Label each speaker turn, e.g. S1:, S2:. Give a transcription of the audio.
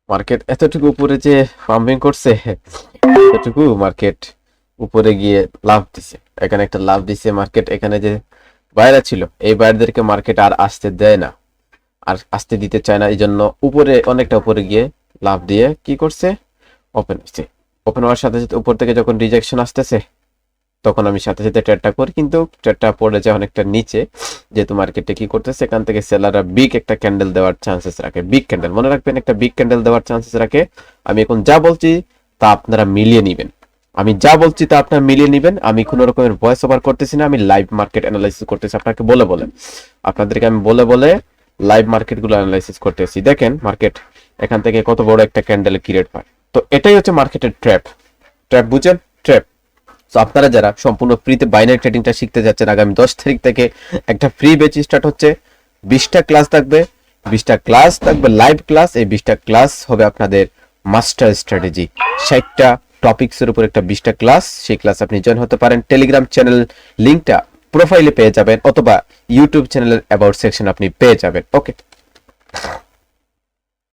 S1: Market এতটুকু উপরে যে পাম্পিং করছে, এতটুকু মার্কেট উপরে গিয়ে লাভ দিছে। এখানে একটা লাভ দিছে মার্কেট। এখানে যে বাইরে ছিল, এই বাইরদেরকে মার্কেট আর আসতে দেয় না, আর আসতে দিতে চায় না। এই জন্য উপরে, অনেকটা উপরে গিয়ে লাভ দিয়ে কি করছে, ওপেন হচ্ছে। ওপেন হওয়ার সাথে সাথে উপর থেকে যখন রিজেকশন আসতেছে, তখন আমি সাথে সাথে ট্রেডটা করি, কিন্তু ট্রেডটা পড়ে যায় অনেকটা নিচে। যেহেতু মার্কেটে কি করতেছে, এখান থেকে সেলাররা বিগ একটা ক্যান্ডেল দেওয়ার চান্সেস রাখে। বিগ ক্যান্ডেল মনে রাখবেন, একটা বিগ ক্যান্ডেল দেওয়ার চান্সেস রাখে। আমি এখন যা বলছি তা আপনারা মিলিয়ে নিবেন। আমি যা বলছি তা আপনারা মিলিয়ে নিবেন। আমি কোনো রকমের ভয়েস ওভার করতেছি না, আমি লাইভ মার্কেট অ্যানালাইসিস করতেছি আপনাকে বলে বলে। আপনাদেরকে আমি বলে বলে লাইভ মার্কেটগুলো অ্যানালাইসিস করতেছি। দেখেন মার্কেট এখান থেকে কত বড় একটা ক্যান্ডেল ক্রিয়েট পায়। তো এটাই হচ্ছে মার্কেটের ট্র্যাপ। ট্র্যাপ বুঝেন? ট্র্যাপ। তো আপনারা যারা সম্পূর্ণ ফ্রিতে বাইনারি ট্রেডিংটা শিখতে যাচ্ছেন, আগামী 10 তারিখ থেকে একটা ফ্রি ব্যাচ স্টার্ট হচ্ছে। 20টা ক্লাস থাকবে, 20টা ক্লাস থাকবে লাইভ ক্লাস। এই 20টা ক্লাস হবে আপনাদের মাস্টার স্ট্র্যাটেজি। 60টা টপিক্সের উপর একটা 20টা ক্লাস। সেই ক্লাস আপনি জয়েন হতে পারেন। টেলিগ্রাম চ্যানেল লিঙ্কটা প্রোফাইলে পেয়ে যাবেন, অথবা ইউটিউব চ্যানেলের অ্যাবাউট সেকশন আপনি পেয়ে যাবেন। ওকে।